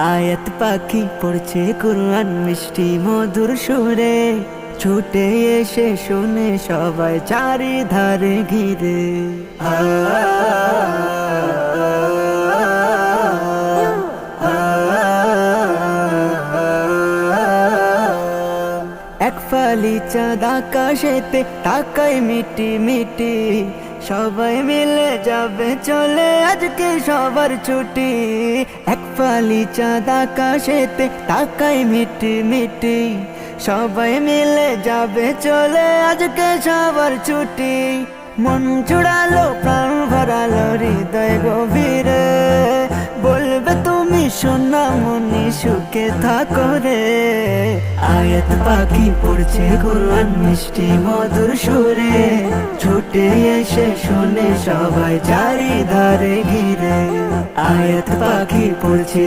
আয়াত পাখি পড়ছে কুরআন মিষ্টি মধুর সুরে, ছুটে এসে শুনে সবাই চারিধারে ঘিরে। এক ফালি চাঁদ আকাশেতে তাকায় মিটি মিটি, সবাই মিলে যাবে চলে আজকে সবার ছুটি। এক ফালি চাঁদ আকাশেতে তাকায় মিটি মিটি, সবাই মিলে যাবে চলে আজকে সবার ছুটি। মন জুড়ালো প্রাণ ভরালো হৃদয় গভীরে, বলবে তুমি সোনামণি সুখে থাকো রে। আয়াত পাখি পড়ছে কুরআন মিষ্টি মধুর সুরে, ছুটে এসে শুনে সবাই চারিধারে ঘিরে। আয়াত পাখি পড়ছে